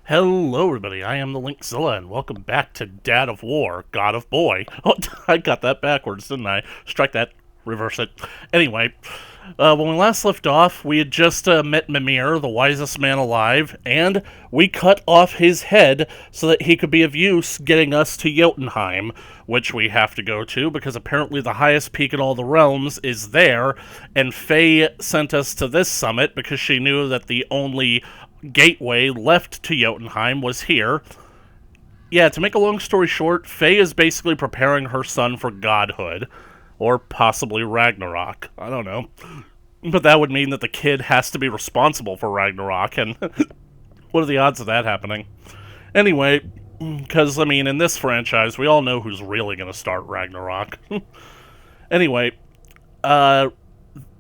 Hello everybody, I am the Linkzilla, and welcome back to Dad of War, God of Boy. Oh, I got that backwards, didn't I? Strike that, reverse it. Anyway, when we last left off, we had just met Mimir, the wisest man alive, and we cut off his head so that he could be of use getting us to Jotunheim, which we have to go to because apparently the highest peak in all the realms is there, and Faye sent us to this summit because she knew that the only gateway left to Jotunheim was here. Yeah, to make a long story short, Faye is basically preparing her son for godhood. Or possibly Ragnarok. I don't know. But that would mean that the kid has to be responsible for Ragnarok, and what are the odds of that happening? Anyway, because, I mean, in this franchise, we all know who's really going to start Ragnarok. Anyway,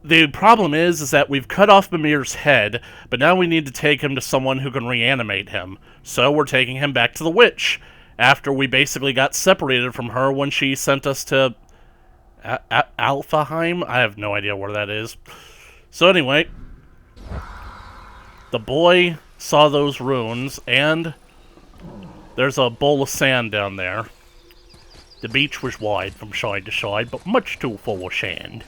the problem is that we've cut off Mimir's head, but now we need to take him to someone who can reanimate him. So we're taking him back to the witch, after we basically got separated from her when she sent us to Alphaheim? I have no idea where that is. So anyway, the boy saw those runes, and there's a bowl of sand down there. The beach was wide from side to side, but much too full of sand.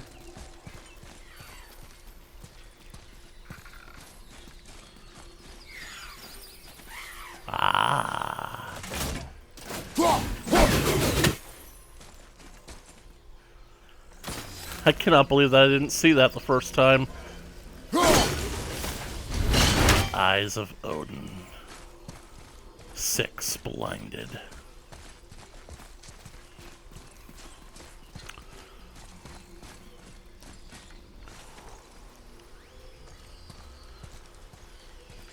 Ah. I cannot believe that I didn't see that the first time. Eyes of Odin. 6 blinded.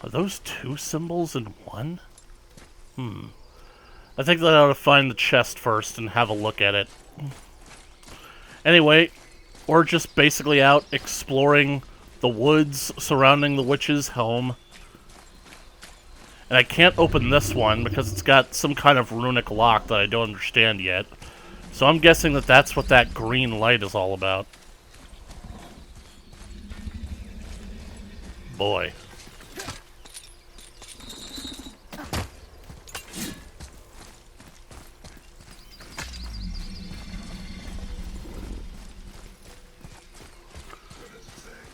Are those 2 symbols in one? I think that I ought to find the chest first and have a look at it. Anyway, we're just basically out exploring the woods surrounding the witch's home. And I can't open this one because it's got some kind of runic lock that I don't understand yet. So I'm guessing that that's what that green light is all about. Boy.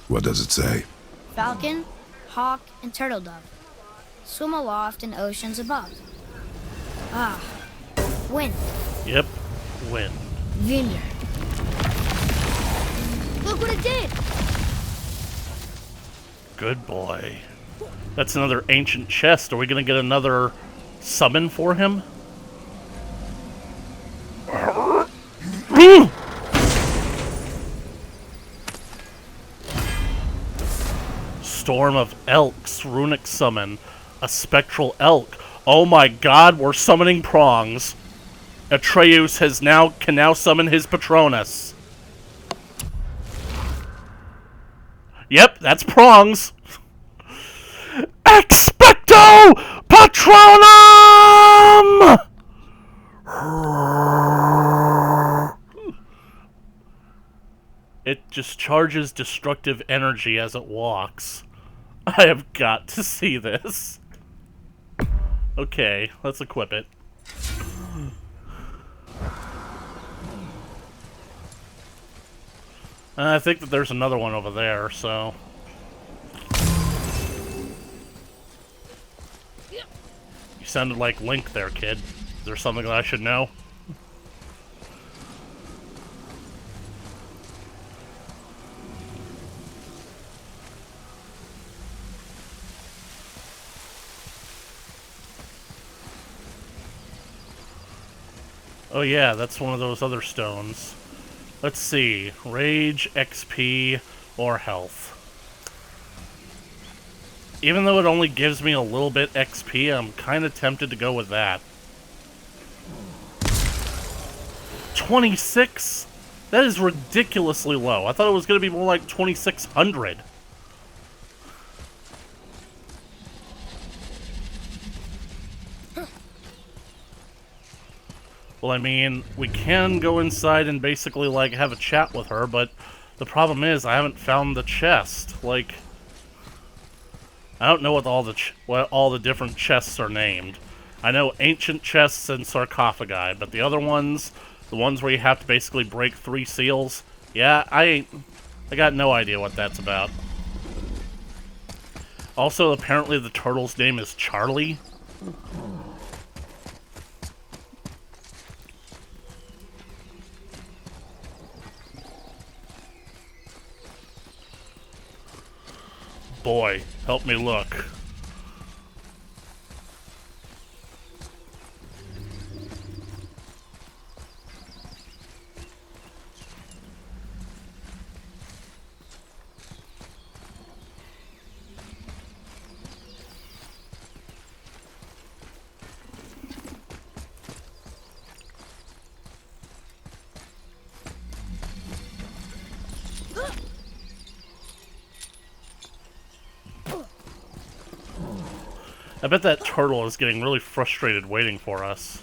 What does it say? Falcon, hawk, and turtle dove swim aloft in oceans above. Ah, wind. Yep, wind. Vineyard. Look what it did! Good boy. That's another ancient chest. Are we gonna get another summon for him? Storm of Elks, runic summon, a spectral elk. Oh my god, we're summoning prongs. Atreus can now summon his Patronus. Yep, that's prongs. Expecto Patronum! It just charges destructive energy as it walks. I have got to see this. Okay, let's equip it. I think that there's another one over there, so... You sounded like Link there, kid. Is there something that I should know? Oh yeah, that's one of those other stones. Let's see. Rage, XP, or health. Even though it only gives me a little bit XP, I'm kind of tempted to go with that. 26? That is ridiculously low. I thought it was going to be more like 2,600. Well, I mean, we can go inside and basically, like, have a chat with her, but the problem is I haven't found the chest. Like, I don't know what all the different chests are named. I know ancient chests and sarcophagi, but the other ones, the ones where you have to basically break 3 seals, yeah, I got no idea what that's about. Also, apparently the turtle's name is Charlie. Boy, help me look. I bet that turtle is getting really frustrated waiting for us.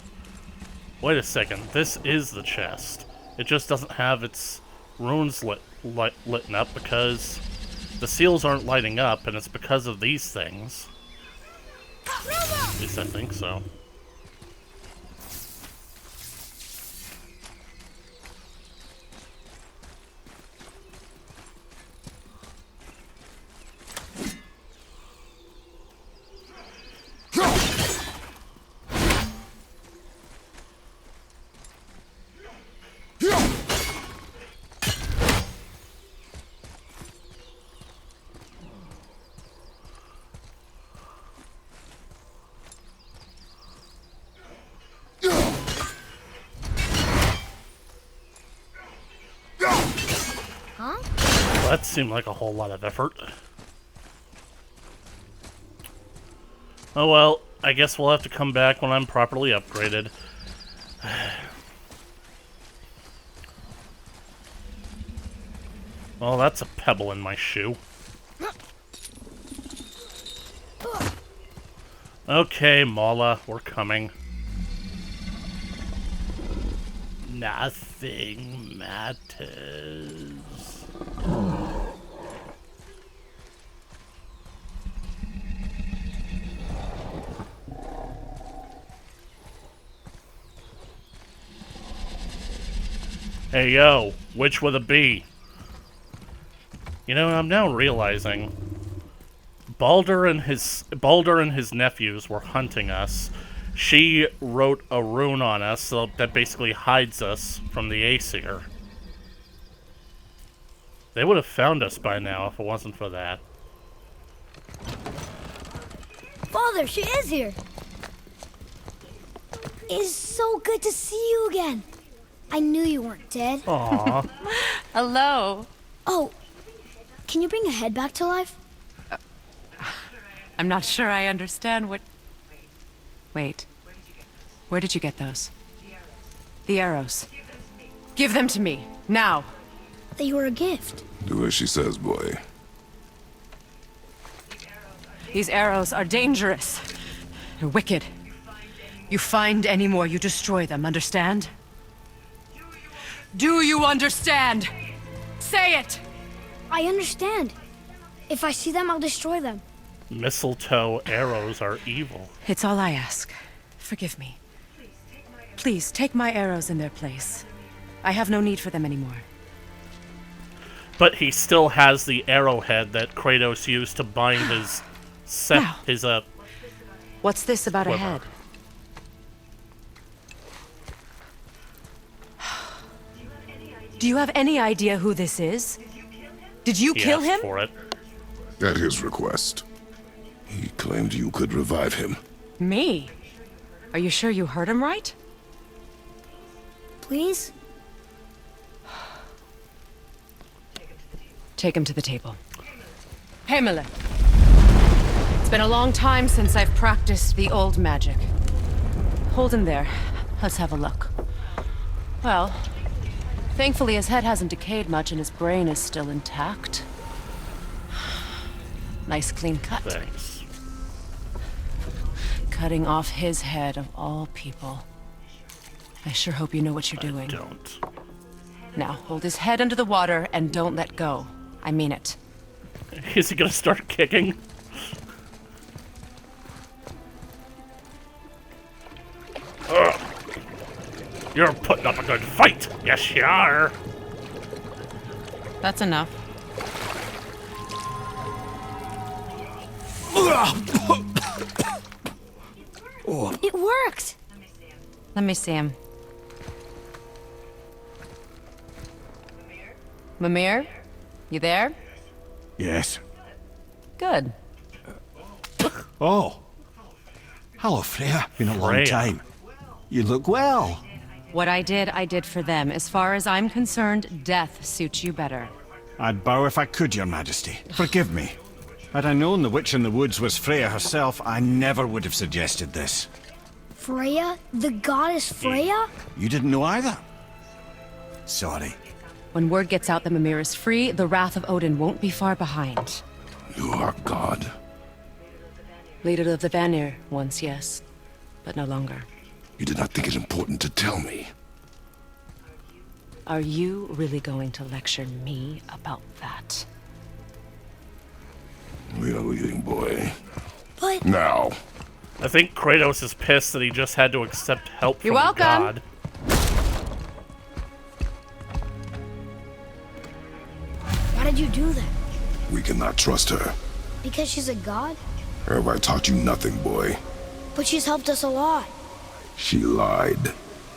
Wait a second, this is the chest. It just doesn't have its runes lit up because the seals aren't lighting up, and it's because of these things. At least I think so. Well, that seemed like a whole lot of effort. Oh well, I guess we'll have to come back when I'm properly upgraded. Well, that's a pebble in my shoe. Okay, Mala, we're coming. Nothing matters. Hey yo, which would it be? You know, I'm now realizing Baldur and his nephews were hunting us. She wrote a rune on us so that basically hides us from the Aesir. They would have found us by now if it wasn't for that. Father, she is here. It is so good to see you again. I knew you weren't dead. Aww. Hello. Oh, can you bring a head back to life? I'm not sure I understand what... Wait. Where did you get those? The arrows. Give them to me, now. They were a gift. Do as she says, boy. These arrows are dangerous. They're wicked. You find any more, you destroy them, understand? Do you understand? Say it! I understand. If I see them, I'll destroy them. Mistletoe arrows are evil. It's all I ask. Forgive me. Please, take my arrows in their place. I have no need for them anymore. But he still has the arrowhead that Kratos used to bind his Now. What's this about a head? Do you have any idea who this is? Did you kill him? For it. At his request. He claimed you could revive him. Me? Are you sure you heard him right? Please? Take him to the table. Heimele. It's been a long time since I've practiced the old magic. Hold him there. Let's have a look. Well, thankfully his head hasn't decayed much and his brain is still intact. Nice clean cut. Thanks. Cutting off his head of all people. I sure hope you know what you're doing. I don't. Now, hold his head under the water and don't let go. I mean it. Is he gonna start kicking? You're putting up a good fight. Yes, you are. That's enough. It worked! Let me see him. Mimir? You there? Yes. Good. Oh. Hello, Freya. Been a long Freya. time. You look well. What I did for them. As far as I'm concerned, death suits you better. I'd bow if I could, Your Majesty. Forgive me. Had I known the witch in the woods was Freya herself, I never would have suggested this. Freya? The goddess Freya? You didn't know either? Sorry. When word gets out that Mimir is free, the wrath of Odin won't be far behind. You are God. Leader of the Vanir, once yes, but no longer. You did not think it important to tell me. Are you really going to lecture me about that? We are leaving, boy. But Now. I think Kratos is pissed that he just had to accept help You're from welcome. God. why did you do that? We cannot trust her. Because she's a god? Have I taught you nothing, boy? But she's helped us a lot. She lied.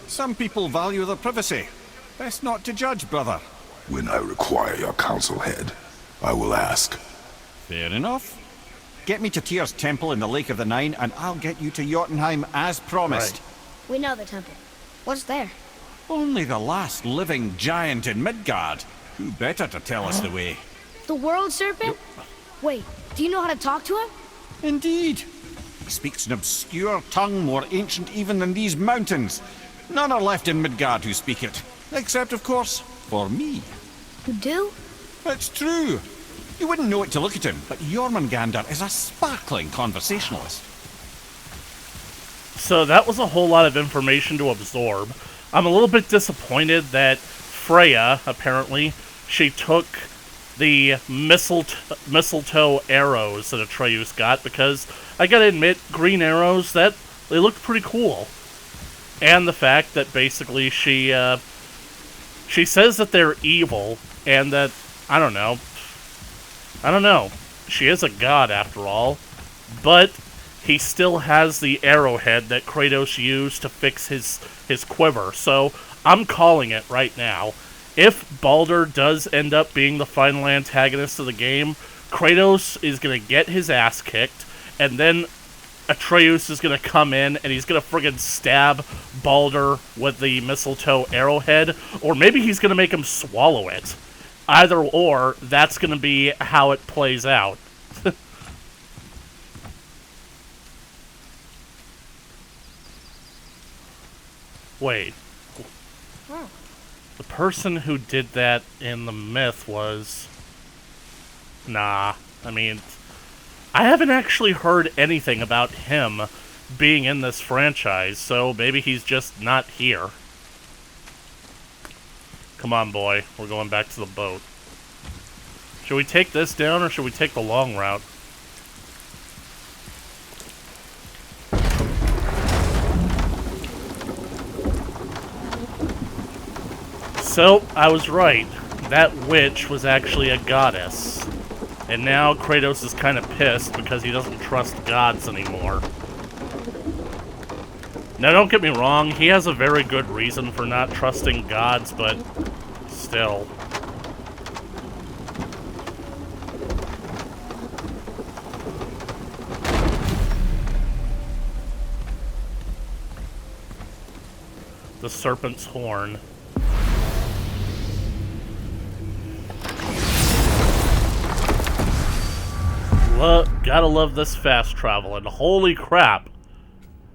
Some people value their privacy. Best not to judge, brother. When I require your council head, I will ask. Fair enough. Get me to Tyr's temple in the Lake of the Nine, and I'll get you to Jotunheim as promised. Right. We know the temple. What's there? Only the last living giant in Midgard. Who better to tell us the way? The world serpent? Wait, do you know how to talk to him? Indeed. He speaks an obscure tongue more ancient even than these mountains. None are left in Midgard who speak it. Except, of course, for me. You do? It's true. You wouldn't know it to look at him, but Jormungandr is a sparkling conversationalist. So that was a whole lot of information to absorb. I'm a little bit disappointed that Freya, apparently, she took the mistletoe arrows that Atreus got, because I gotta admit, green arrows, they looked pretty cool. And the fact that basically she says that they're evil, and that, I don't know, she is a god after all, but he still has the arrowhead that Kratos used to fix his quiver, so I'm calling it right now. If Baldur does end up being the final antagonist of the game, Kratos is going to get his ass kicked, and then Atreus is going to come in, and he's going to friggin' stab Baldur with the mistletoe arrowhead, or maybe he's going to make him swallow it. Either or, that's going to be how it plays out. Wait. The person who did that in the myth was... Nah, I mean, I haven't actually heard anything about him being in this franchise, so maybe he's just not here. Come on, boy. We're going back to the boat. Should we take this down, or should we take the long route? So, I was right. That witch was actually a goddess. And now Kratos is kind of pissed because he doesn't trust gods anymore. Now, don't get me wrong, he has a very good reason for not trusting gods, but still. The Serpent's Horn. Gotta love this fast travel, and holy crap!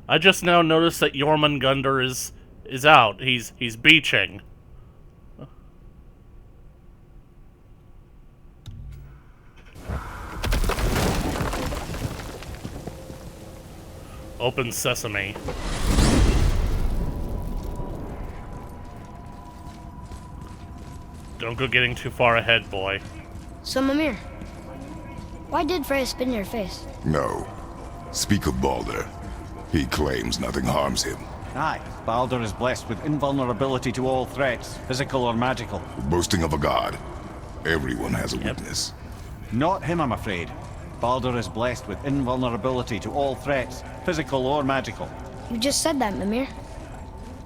I just now noticed that Jormungandr is out. He's beaching. Open sesame. Don't go getting too far ahead, boy. So, Mimir, why did Freya spit in your face? No. Speak of Baldur. He claims nothing harms him. Aye, Baldur is blessed with invulnerability to all threats, physical or magical. Boasting of a god. Everyone has a weakness. Not him, I'm afraid. Baldur is blessed with invulnerability to all threats, physical or magical. You just said that, Mimir.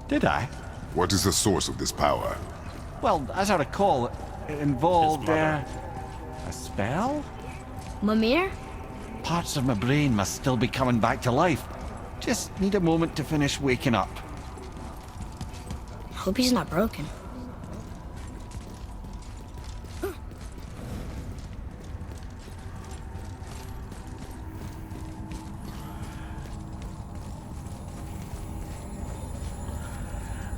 Did I? What is the source of this power? Well, as I recall, it involved, His mother. a spell? Mimir? Parts of my brain must still be coming back to life. Just need a moment to finish waking up. Hope he's not broken.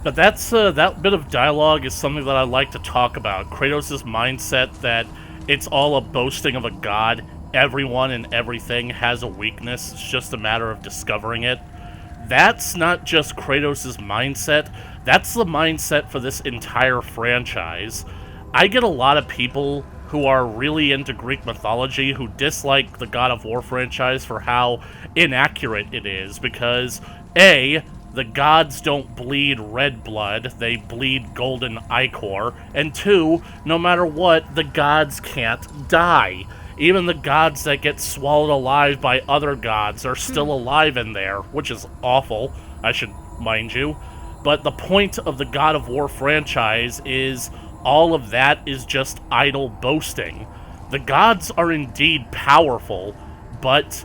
But that bit of dialogue is something that I like to talk about. Kratos' mindset that it's all a boasting of a god. Everyone and everything has a weakness. It's just a matter of discovering it. That's not just Kratos' mindset. That's the mindset for this entire franchise. I get a lot of people who are really into Greek mythology who dislike the God of War franchise for how inaccurate it is, because A, the gods don't bleed red blood, they bleed golden ichor, and 2, no matter what, the gods can't die. Even the gods that get swallowed alive by other gods are still alive in there, which is awful, I should mind you. But the point of the God of War franchise is all of that is just idle boasting. The gods are indeed powerful, but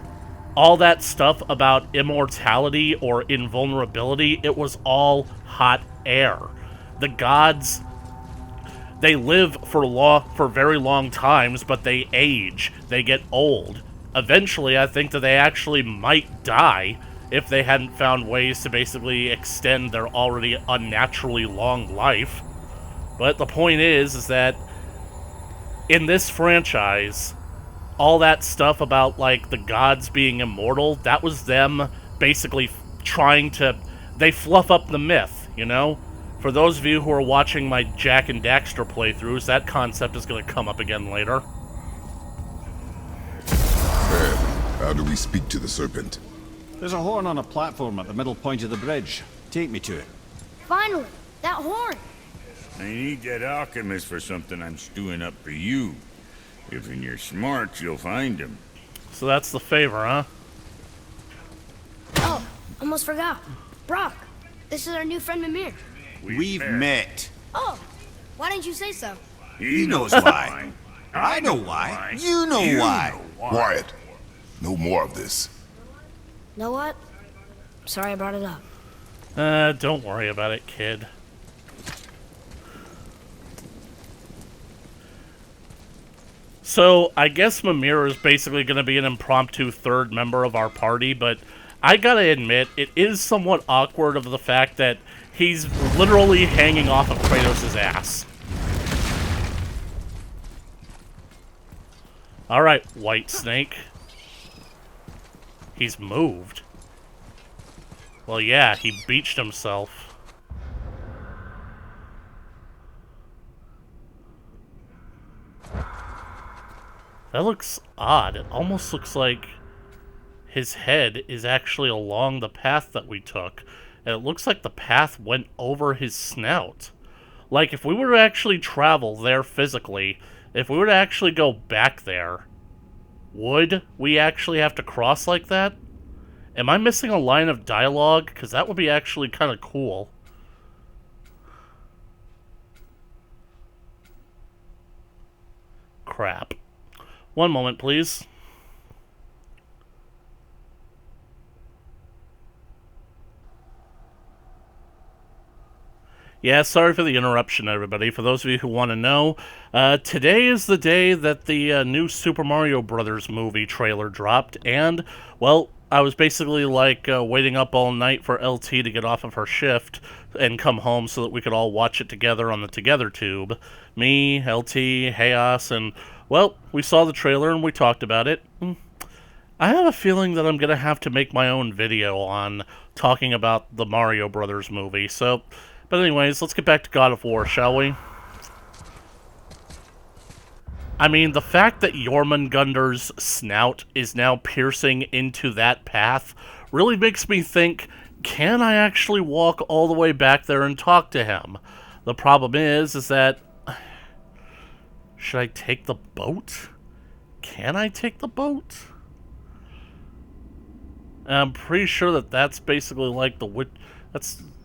all that stuff about immortality or invulnerability, it was all hot air. The gods, they live for very long times, but they age. They get old. Eventually, I think that they actually might die if they hadn't found ways to basically extend their already unnaturally long life. But the point is that in this franchise, all that stuff about, like, the gods being immortal, that was them basically trying to... They fluff up the myth, you know? For those of you who are watching my Jak and Daxter playthroughs, that concept is going to come up again later. And how do we speak to the serpent? There's a horn on a platform at the middle point of the bridge. Take me to it. Finally! That horn! I need that alchemist for something I'm stewing up for you. If in your smarts, you'll find him. So that's the favor, huh? Oh, almost forgot. Brock, this is our new friend Mimir. We've met. Oh, why didn't you say so? He knows why. I know why. You know why. Quiet. No more of this. Know what? Sorry I brought it up. Don't worry about it, kid. So, I guess Mimir is basically going to be an impromptu third member of our party, but I gotta admit, it is somewhat awkward of the fact that he's literally hanging off of Kratos' ass. Alright, White Snake. He's moved. Well, yeah, he beached himself. That looks odd. It almost looks like his head is actually along the path that we took. And it looks like the path went over his snout. Like, if we were to actually travel there physically, if we were to actually go back there, would we actually have to cross like that? Am I missing a line of dialogue? Because that would be actually kind of cool. Crap. One moment, please. Yeah, sorry for the interruption, everybody. For those of you who want to know, today is the day that the new Super Mario Brothers movie trailer dropped, and, well, I was basically, like, waiting up all night for LT to get off of her shift and come home so that we could all watch it together on the Together Tube. Me, LT, Chaos, and, well, we saw the trailer and we talked about it. I have a feeling that I'm going to have to make my own video on talking about the Mario Brothers movie, so... But anyways, let's get back to God of War, shall we? I mean, the fact that Jormungandr's snout is now piercing into that path really makes me think can I actually walk all the way back there and talk to him? The problem is that... Should I take the boat? Can I take the boat? I'm pretty sure that that's basically like the witch...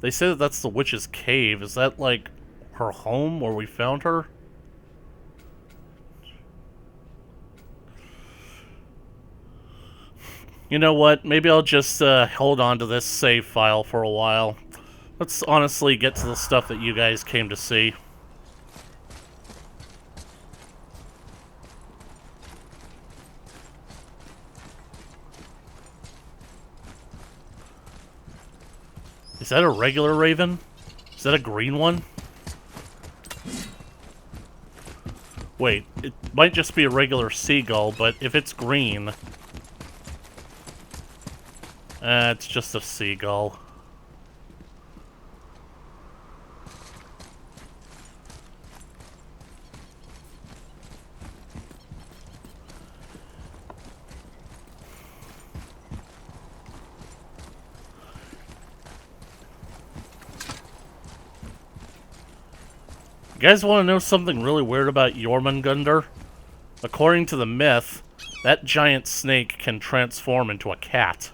They say that that's the witch's cave. Is that like her home where we found her? You know what? Maybe I'll just hold on to this save file for a while. Let's honestly get to the stuff that you guys came to see. Is that a regular raven? Is that a green one? Wait, it might just be a regular seagull, but if it's green... it's just a seagull. You guys want to know something really weird about Jormungandr? According to the myth, that giant snake can transform into a cat.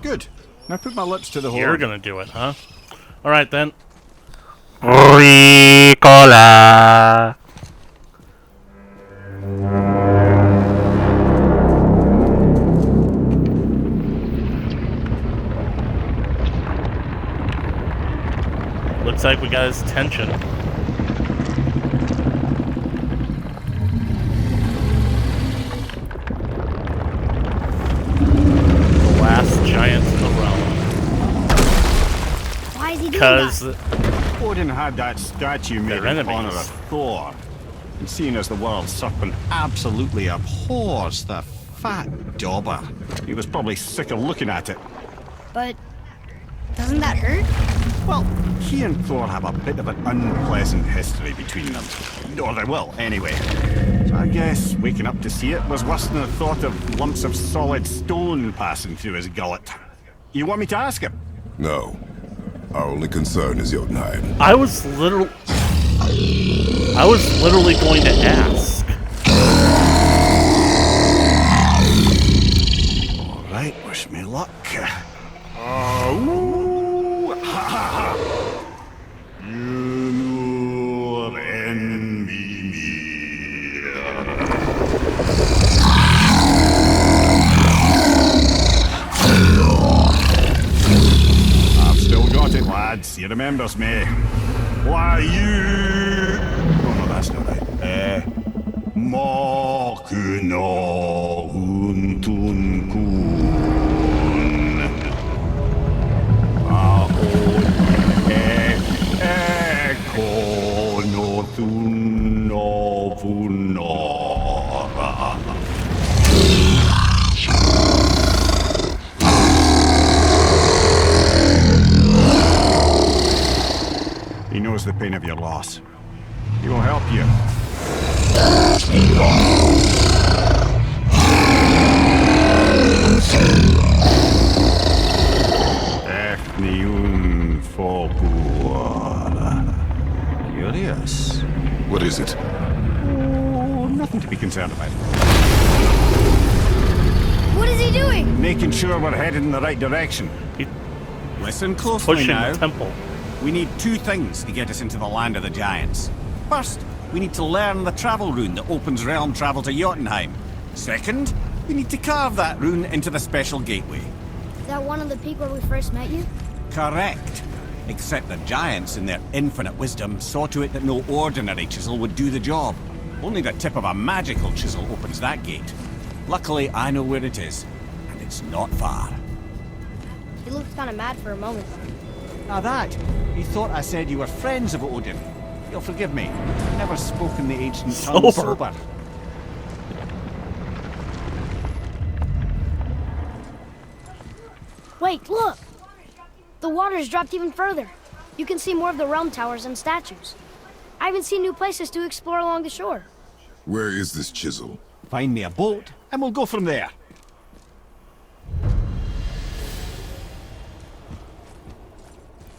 Good. Now put my lips to the horn. You're gonna do it, huh? Alright then. Ricola! Looks like we got his attention. The last giant in the realm. Why is he doing Because that? Odin had that statue made They're in honor enemies. of Thor. And seeing as the world serpent absolutely abhors the fat dauber, he was probably sick of looking at it. But doesn't that hurt? Well, he and Thor have a bit of an unpleasant history between them. Or they will, anyway. So I guess waking up to see it was worse than the thought of lumps of solid stone passing through his gullet. You want me to ask him? No. Our only concern is Jotunheim. I was literally going to ask. All right, wish me luck. Ooh, ha, ha, ha. You envy me. I've still got it, lads. He remembers me. Why, you... Oh, no, that's not right. Makuna Huntunkun. Ahon Ekonothunnovunora. He knows the pain of your loss. He will help you. Efniun Fogur. Curious. What is it? Oh, nothing to be concerned about. What is he doing? Making sure we're headed in the right direction. Listen closely Pushing now. the temple. We need two things to get us into the land of the giants. First, we need to learn the travel rune that opens realm travel to Jotunheim. Second, we need to carve that rune into the special gateway. Is that one on the peak where we first met you? Correct. Except the giants, in their infinite wisdom, saw to it that no ordinary chisel would do the job. Only the tip of a magical chisel opens that gate. Luckily, I know where it is, and it's not far. He looked kind of mad for a moment. Now that, he thought I said you were friends of Odin. You'll forgive me. I've never spoken the ancient tongue sober. Wait, look! The water's dropped even further. You can see more of the realm towers and statues. I even see new places to explore along the shore. Where is this chisel? Find me a boat, and we'll go from there.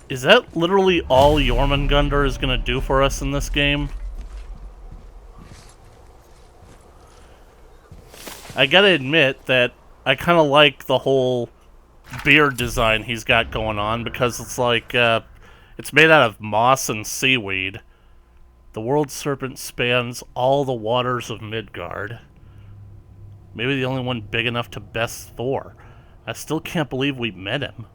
Is that literally all Jormungandr is gonna do for us in this game? I gotta admit that I kind of like the whole beard design he's got going on, because it's like, it's made out of moss and seaweed. The world serpent spans all the waters of Midgard. Maybe the only one big enough to best Thor. I still can't believe we met him.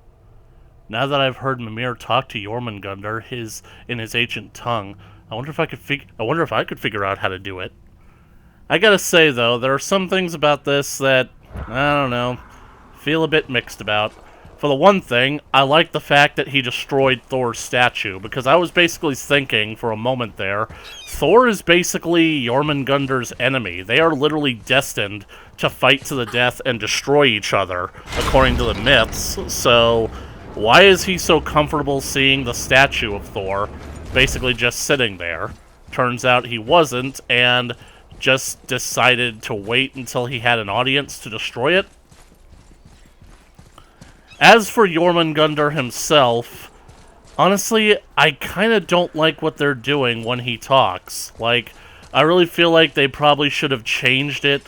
Now that I've heard Mimir talk to Jormungandr in his ancient tongue, I wonder if I could figure out how to do it. I gotta say though, there are some things about this that I don't know, feel a bit mixed about. For the one thing, I like the fact that he destroyed Thor's statue, because I was basically thinking for a moment there, Thor is basically Jormungandr's enemy. They are literally destined to fight to the death and destroy each other, according to the myths, so why is he so comfortable seeing the statue of Thor basically just sitting there? Turns out he wasn't, and just decided to wait until he had an audience to destroy it. As for Jormungandr himself, honestly, I kind of don't like what they're doing when he talks. Like, I really feel like they probably should have changed it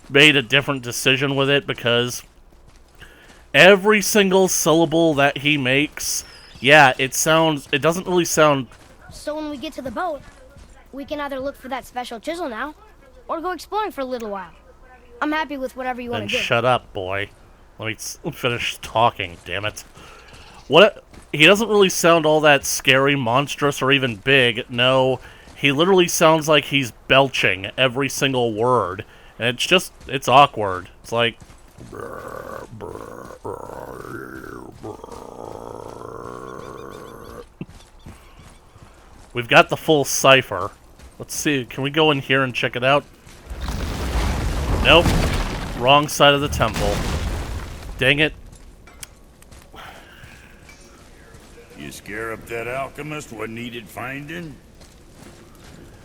made a different decision with it, because every single syllable that he makes, yeah, it doesn't really sound... So when we get to the boat, we can either look for that special chisel now, or go exploring for a little while. I'm happy with whatever you want Then to do. shut up, boy. Let me finish talking, damn it. He doesn't really sound all that scary, monstrous, or even big. No, he literally sounds like he's belching every single word. And it's awkward. It's like... We've got the full cipher. Let's see, can we go in here and check it out? Nope. Wrong side of the temple. Dang it. You scare up that alchemist what needed finding?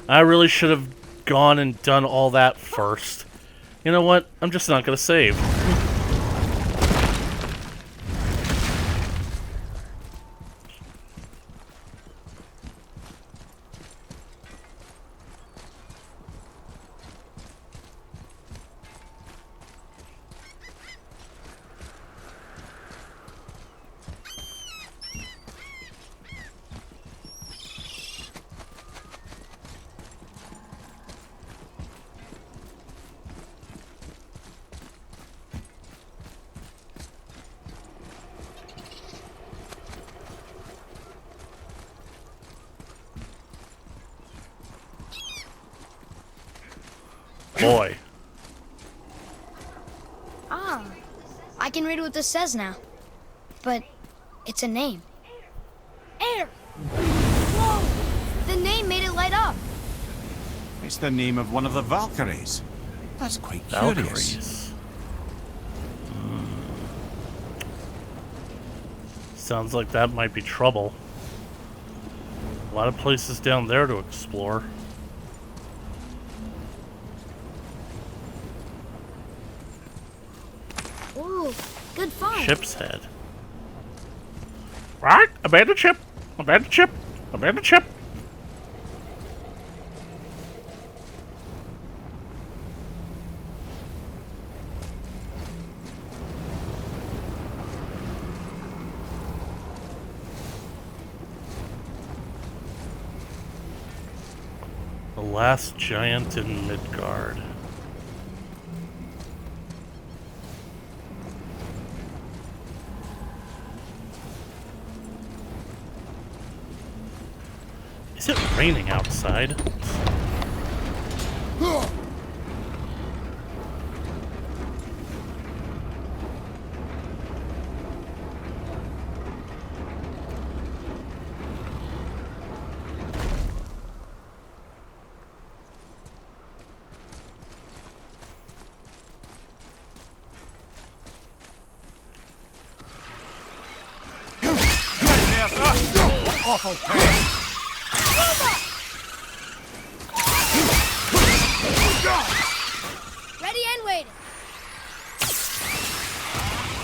I really should have gone and done all that first. You know what? I'm just not gonna save. Boy. Ah, I can read what this says now. But it's a name. Air! Whoa! The name made it light up. It's the name of one of the Valkyries. That's quite curious. Valkyries. Sounds like that might be trouble. A lot of places down there to explore. Ooh, good find. Ship's head. Right? Abandoned ship! Abandoned ship! Abandoned ship! The last giant in Midgard. Is it raining outside? Awful pain. Ready and waiting.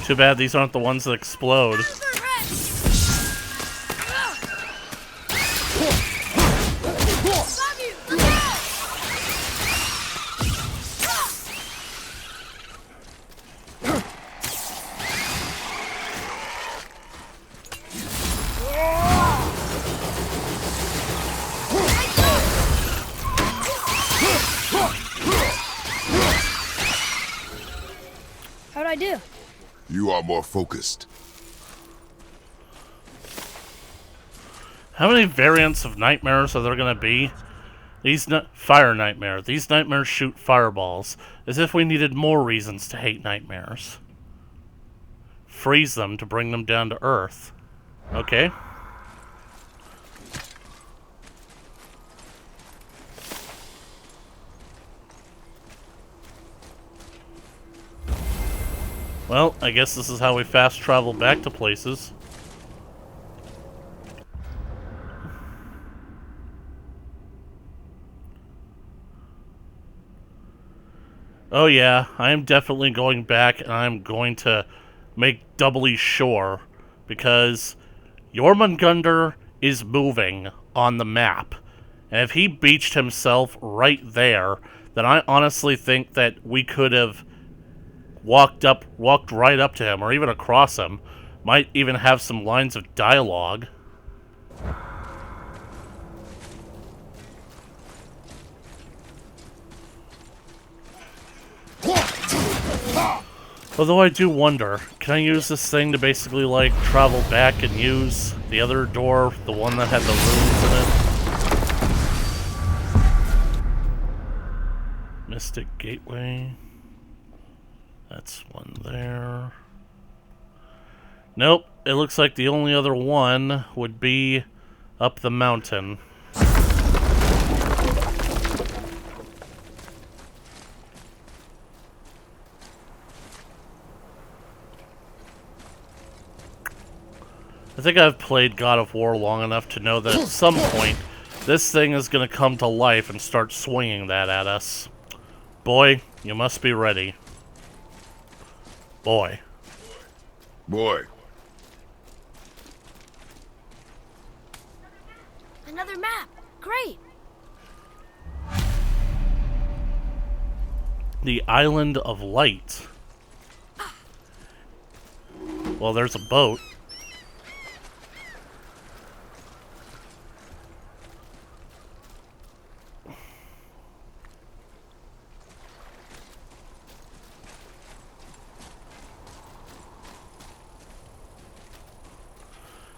Too bad these aren't the ones that explode. How'd I do? You are more focused. How many variants of nightmares are there gonna be? Fire nightmare. These nightmares shoot fireballs, as if we needed more reasons to hate nightmares. Freeze them to bring them down to Earth. Okay. Well, I guess this is how we fast travel back to places. Oh yeah, I am definitely going back and I'm going to make doubly sure, because Jormungandr is moving on the map. And if he beached himself right there, then I honestly think that we could have walked right up to him, or even across him. Might even have some lines of dialogue. Although I do wonder, can I use this thing to basically, like, travel back and use the other door, the one that had the runes in it? Mystic Gateway. That's one there. Nope, it looks like the only other one would be up the mountain. I think I've played God of War long enough to know that at some point, this thing is going to come to life and start swinging that at us. Boy, you must be ready. Boy. Boy. Another map. Great. The Island of Light. Well, there's a boat.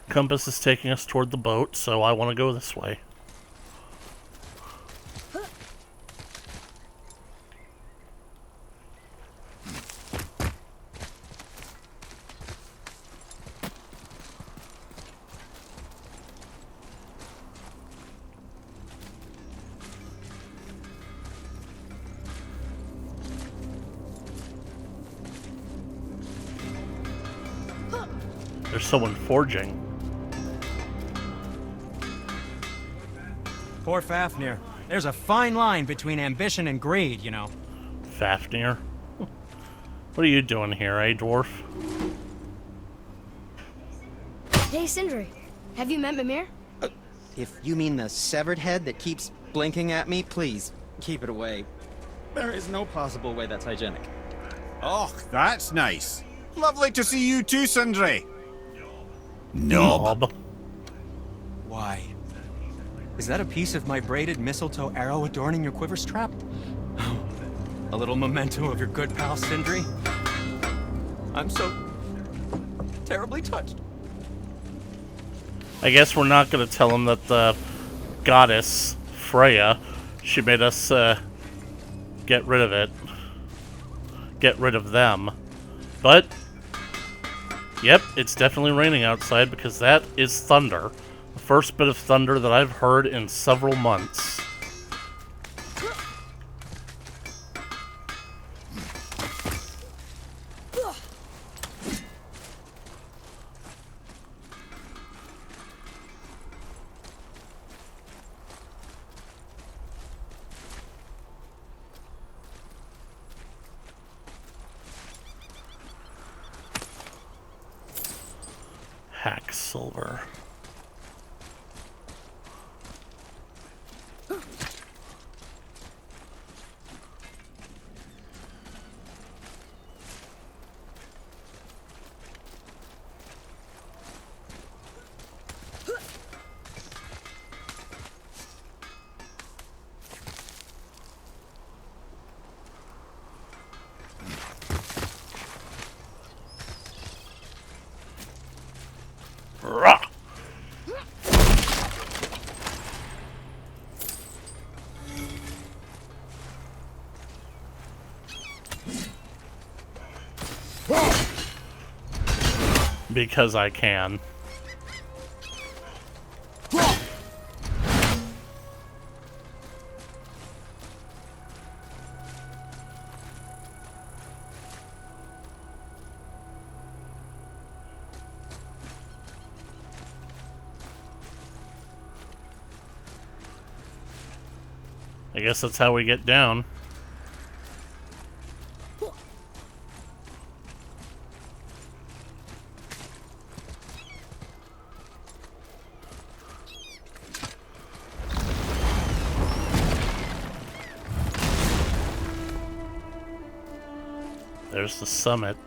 Compass is taking us toward the boat, so I want to go this way. There's someone forging. Poor Fafnir. There's a fine line between ambition and greed, you know. Fafnir? What are you doing here, eh, dwarf? Hey, Sindri. Have you met Mimir? If you mean the severed head that keeps blinking at me, please, keep it away. There is no possible way that's hygienic. Oh, that's nice. Lovely to see you too, Sindri. Knob. Why? Is that a piece of my braided mistletoe arrow adorning your quiver strap? A little memento of your good pal Sindri? I'm so terribly touched. I guess we're not going to tell him that the goddess, Freya, she made us get rid of it. Get rid of them. But, yep, it's definitely raining outside because that is thunder. The first bit of thunder that I've heard in several months. Hack silver. Rah! Because I can. I guess that's how we get down. There's the summit.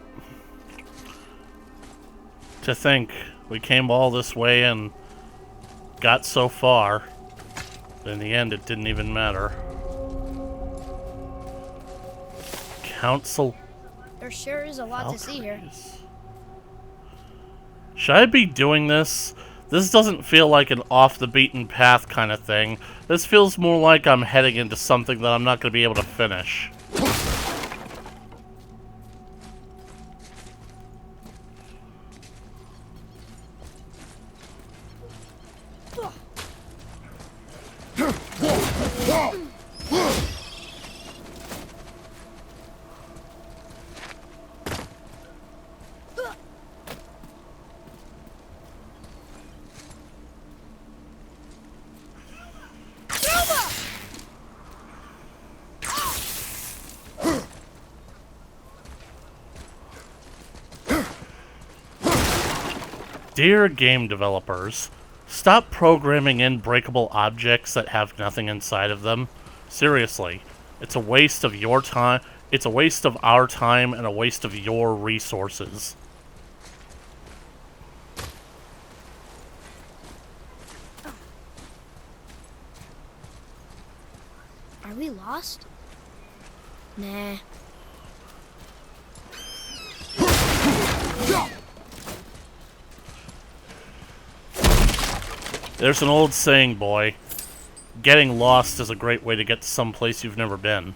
To think we came all this way and got so far. In the end, it didn't even matter. Council. There sure is a lot to see here. Should I be doing this? This doesn't feel like an off-the-beaten-path kind of thing. This feels more like I'm heading into something that I'm not going to be able to finish. Dear game developers, stop programming in breakable objects that have nothing inside of them. Seriously, it's a waste of your time, it's a waste of our time, and a waste of your resources. Are we lost? Nah. There's an old saying, boy. Getting lost is a great way to get to some place you've never been.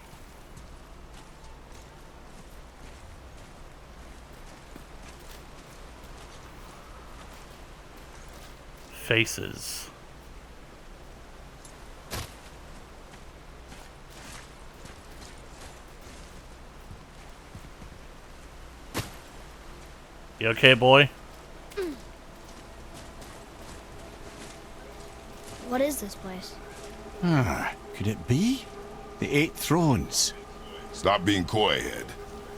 Faces. You okay, boy? What is this place? Could it be? The 8 Thrones. Stop being coy-head.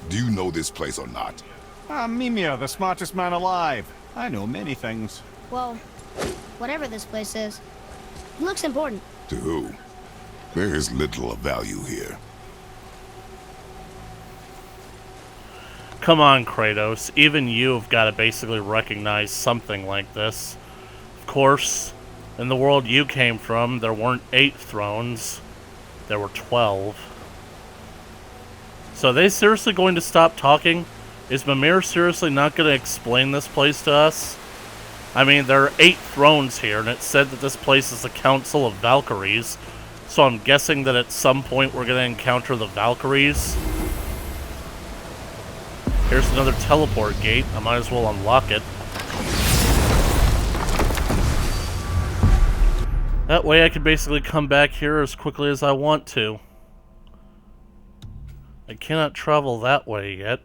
Do you know this place or not? Mimir, the smartest man alive. I know many things. Well, whatever this place is, it looks important. To who? There is little of value here. Come on, Kratos. Even you've got to basically recognize something like this. Of course, in the world you came from, there weren't 8 thrones. There were 12. So are they seriously going to stop talking? Is Mimir seriously not going to explain this place to us? I mean, there are 8 thrones here, and it said that this place is the Council of Valkyries. So I'm guessing that at some point we're going to encounter the Valkyries. Here's another teleport gate. I might as well unlock it. That way I can basically come back here as quickly as I want to. I cannot travel that way yet.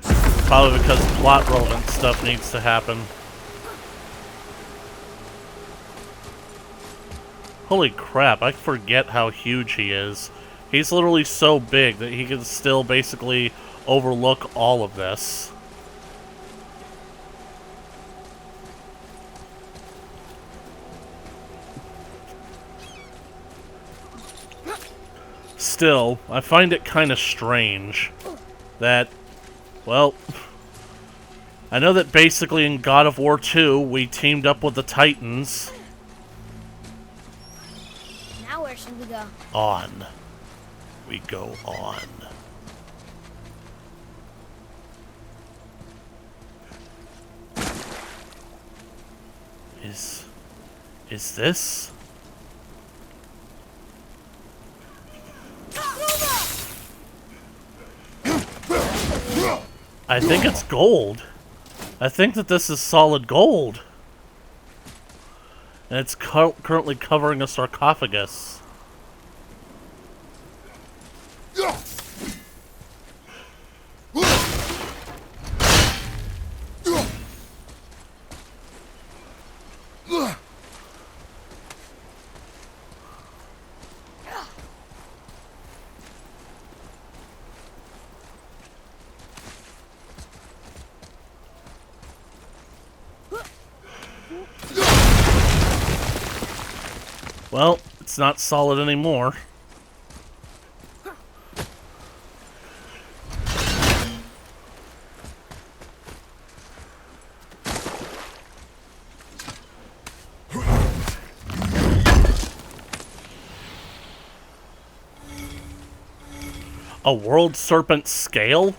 Probably because plot-relevant stuff needs to happen. Holy crap, I forget how huge he is. He's literally so big that he can still basically overlook all of this. still, I find it kind of strange that, well, I know that basically in God of War 2, we teamed up with the Titans. Now where should we go? On. We go on. Is this? I think it's gold. I think that this is solid gold. And it's currently covering a sarcophagus. Well, it's not solid anymore. A world serpent scale?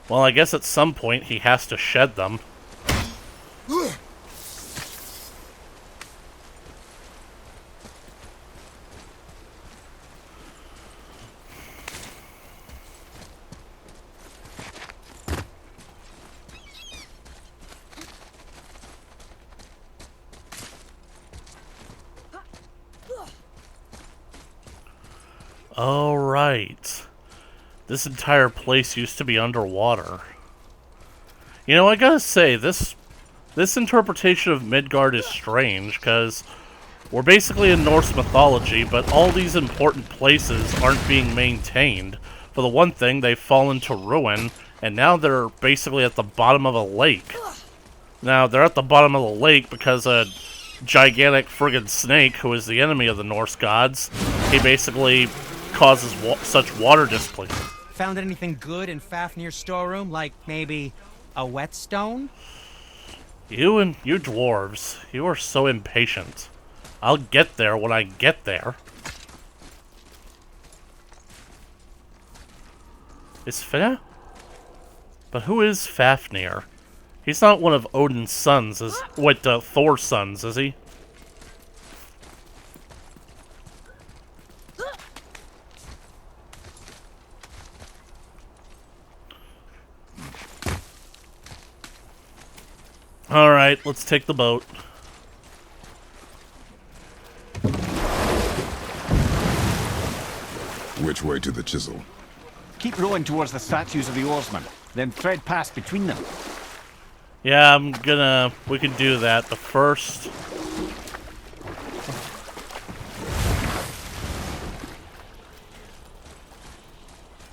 Well, I guess at some point he has to shed them. Oh, right. This entire place used to be underwater. You know, I gotta say, this interpretation of Midgard is strange, because we're basically in Norse mythology, but all these important places aren't being maintained. For the one thing, they've fallen to ruin, and now they're basically at the bottom of a lake. Now, they're at the bottom of the lake because a gigantic friggin' snake, who is the enemy of the Norse gods, he basically causes such water displacement. Found anything good in Fafnir's storeroom? Like maybe a whetstone? You dwarves, you are so impatient. I'll get there when I get there. Is Finna? But who is Fafnir? He's not one of Odin's sons, Thor's sons, is he? Alright, let's take the boat. Which way to the chisel? Keep rowing towards the statues of the oarsmen, then thread past between them. Yeah, we can do that, but first...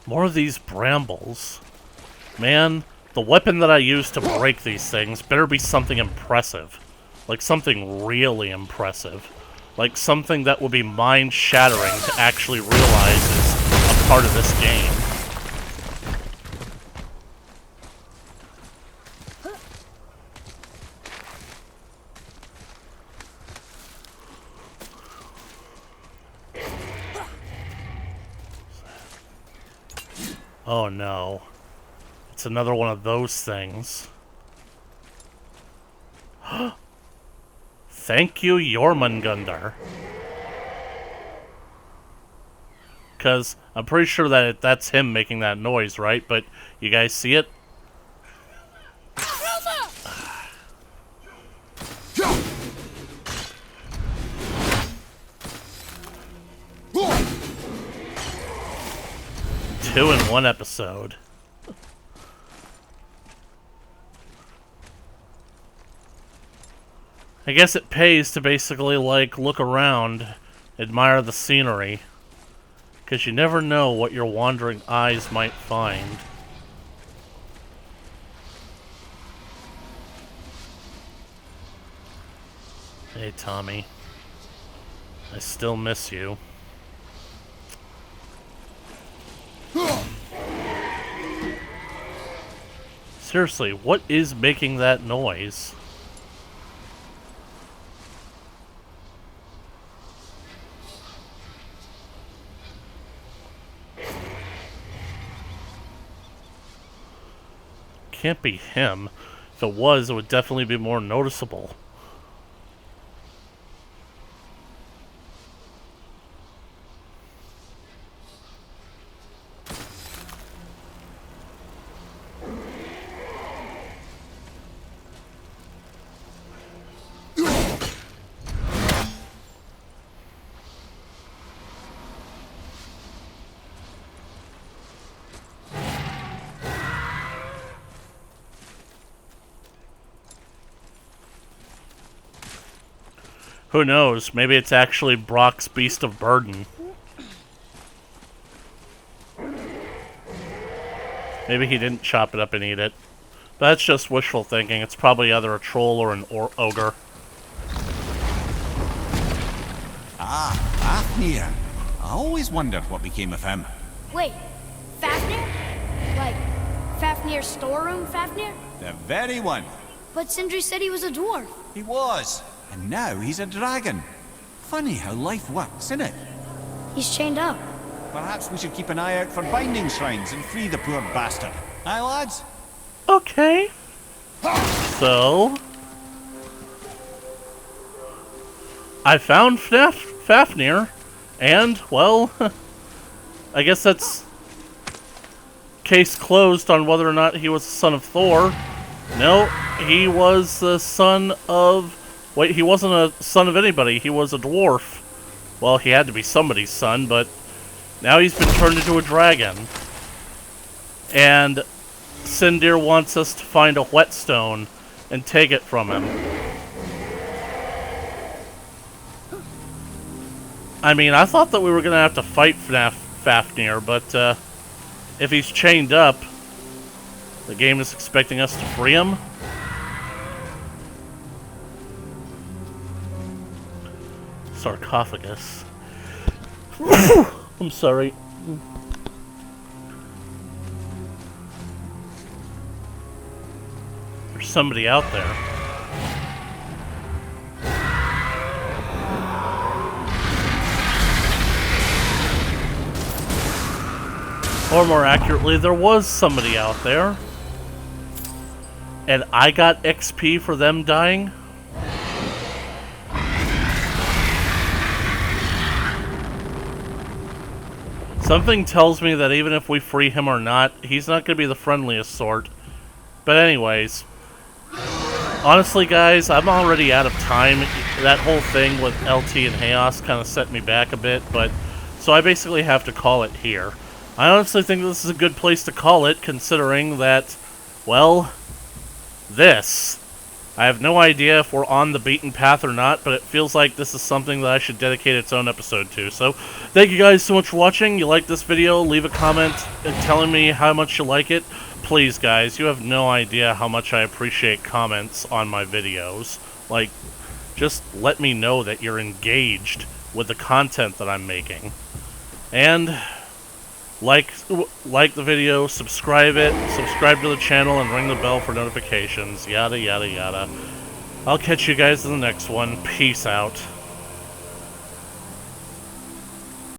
More of these brambles. Man, the weapon that I use to break these things better be something impressive. Like something really impressive. Like something that would be mind-shattering to actually realize is a part of this game. Oh no. It's another one of those things. Thank you, Jormungandr. Because I'm pretty sure that that's him making that noise, right? But you guys see it? Two in one episode. I guess it pays to basically, like, look around, admire the scenery. Because you never know what your wandering eyes might find. Hey, Tommy. I still miss you. Seriously, what is making that noise? Can't be him. If it was, it would definitely be more noticeable. Who knows? Maybe it's actually Brock's Beast of Burden. Maybe he didn't chop it up and eat it. But that's just wishful thinking. It's probably either a troll or an ogre. Ah, Fafnir. I always wondered what became of him. Wait, Fafnir? Like, Fafnir's storeroom Fafnir? The very one. But Sindri said he was a dwarf. He was. And now he's a dragon. Funny how life works, isn't it? He's chained up. Perhaps we should keep an eye out for binding shrines and free the poor bastard. Aye, lads? Okay. So... I found Fafnir, and, well... I guess that's... case closed on whether or not he was the son of Thor. No, he was the son of... Wait, he wasn't a son of anybody. He was a dwarf. Well, he had to be somebody's son, but now he's been turned into a dragon. And Sindir wants us to find a whetstone and take it from him. I mean, I thought that we were going to have to fight Fafnir, but if he's chained up, the game is expecting us to free him. Sarcophagus. I'm sorry. There's somebody out there. Or more accurately, there was somebody out there. And I got XP for them dying? Something tells me that even if we free him or not, he's not going to be the friendliest sort. But anyways, honestly guys, I'm already out of time. That whole thing with LT and Chaos kind of set me back a bit, but so I basically have to call it here. I honestly think this is a good place to call it, considering that, well, this. I have no idea if we're on the beaten path or not, but it feels like this is something that I should dedicate its own episode to. So, thank you guys so much for watching. You like this video, leave a comment telling me how much you like it. Please, guys, you have no idea how much I appreciate comments on my videos. Like, just let me know that you're engaged with the content that I'm making. And like the video, subscribe to the channel, and ring the bell for notifications, yada yada yada. I'll catch you guys in the next one. Peace out.